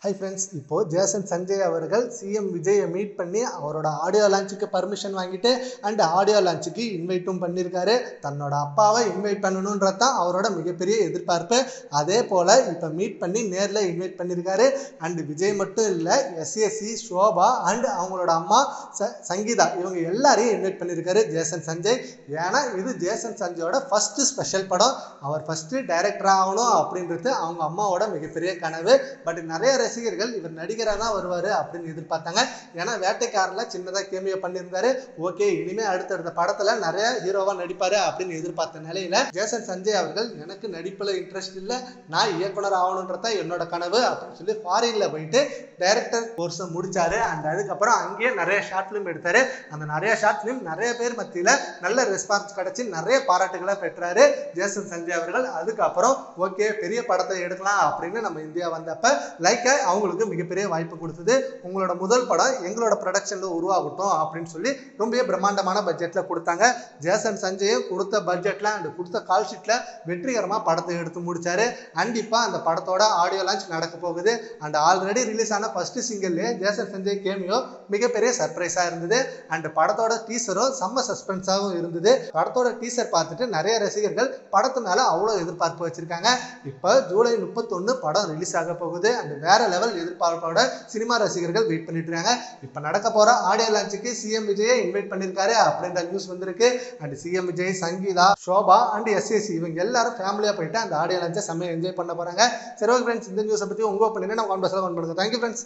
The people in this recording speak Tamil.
ஹை ஃப்ரெண்ட்ஸ், இப்போ ஜேசன் சஞ்சய் அவர்கள் சிஎம் விஜயை மீட் பண்ணி அவரோட ஆடியோ லான்ச்சுக்கு பர்மிஷன் வாங்கிட்டு அண்ட் ஆடியோ லான்ச்சுக்கு இன்வைட்டும் பண்ணியிருக்காரு. தன்னோட அப்பாவை இன்வைட் பண்ணணுன்றது தான் அவரோட மிகப்பெரிய எதிர்பார்ப்பு. அதே போல் இப்போ மீட் பண்ணி நேரில் இன்வைட் பண்ணியிருக்காரு. அண்ட் விஜய் மட்டும் இல்லை, எஸ்எஸ்சி, ஷோபா அண்ட் அவங்களோட அம்மா சங்கீதா, இவங்க எல்லாரையும் இன்வைட் பண்ணியிருக்காரு ஜேசன் சஞ்சய். ஏன்னா இது ஜேசன் சஞ்சயோட ஃபஸ்ட்டு ஸ்பெஷல் படம். அவர் ஃபஸ்ட்டு டைரக்டர் ஆகணும் அப்படின்றது அவங்க அம்மாவோட மிகப்பெரிய கனவு. பட் நிறைய ரசிகர்கள் இவர் நடிகராக தான் வருவார் அப்படின்னு எதிர்பார்த்தாங்க. ஏன்னா வேட்டைக்காரனில் சின்னதாக கேமியோ பண்ணியிருந்தாரு. ஓகே, இனிமேல் அடுத்தடுத்த படத்தில் நிறைய ஹீரோவாக நடிப்பார் அப்படின்னு எதிர்பார்த்த நிலையில் ஜேசன் சஞ்சய் அவர்கள் எனக்கு நடிப்பில் இன்ட்ரெஸ்ட் இல்லை, நான் இயக்குனர் ஆகணுன்றத என்னோட கனவு அப்படின்னு சொல்லி ஃபாரினில் போயிட்டு டைரக்டர் கோர்ஸை முடித்தார். அண்ட் அதுக்கப்புறம் அங்கேயே நிறைய ஷார்ட் ஃபிலிம் எடுத்தார். அந்த நிறைய ஷார்ட் ஃபிலிம் நிறைய பேர் மத்தியில் நல்ல ரெஸ்பான்ஸ் கிடச்சி நிறைய பாராட்டுகளை பெற்றாரு ஜேசன் சஞ்சய் அவர்கள். அதுக்கப்புறம் ஓகே, பெரிய படத்தை எடுக்கலாம் அப்படின்னு நம்ம இந்தியா வந்தப்ப லைக்கா அவங்களுக்கு மிகப்பெரிய வாய்ப்பு கொடுத்தது. உங்களோட முதல் படம் எங்களோட ப்ரொடக்ஷனில் உருவாகட்டும் அப்படின்னு சொல்லி ரொம்ப பிரம்மாண்டமான பட்ஜெட்டில் கொடுத்தாங்க. ஜேசன் சஞ்சயும் கொடுத்த பட்ஜெட்டில் அண்ட் கொடுத்த கால் ஷீட்டில் வெற்றிகரமாக படத்தை எடுத்து முடித்தார். கண்டிப்பாக அந்த படத்தோட ஆடியோ லான்ச் நடக்க போகுது. அண்ட் ஆல்ரெடி ரிலீஸ் ஆன ஃபர்ஸ்ட் சிங்கிள்லேயே ஜேசன் சஞ்சய் கேமியோ மிகப்பெரிய சர்ப்ரைஸாக இருந்தது. அண்ட் படத்தோட டீசரும் செம்ம சஸ்பென்ஸாகவும் இருந்தது. படத்தோட டீசர் பார்த்துட்டு நிறைய ரசிகர்கள் படத்து மேலே அவ்வளோ எதிர்பார்ப்பு வச்சுருக்காங்க. இப்போ ஜூலை 31 படம் ரிலீஸ் ஆக போகுது. அண்ட் வேற லெவல் எதிர்பார்ப்போட சினிமா ரசிகர்கள் வெயிட் பண்ணிட்டு இருக்காங்க. இப்போ நடக்க போற ஆடியோ லான்ச்சுக்கு சிஎம் விஜயை இன்வைட் பண்ணியிருக்காரு அப்படின்ற நியூஸ் வந்திருக்கு. And CM Vijay, Sangeetha, Shoba and SSC இவங்க எல்லாரும் ஃபேமிலியா போயிட்டு அந்த ஆடியோ லான்ச்சை செம்மையா என்ஜாய் பண்ண போறாங்க. சரி ஓகே ஃப்ரெண்ட்ஸ், இந்த நியூஸை பற்றி உங்க ஒப்பீனியனை நம்ம கான்வர்சேஷன் பண்ணுங்க. Thank you friends.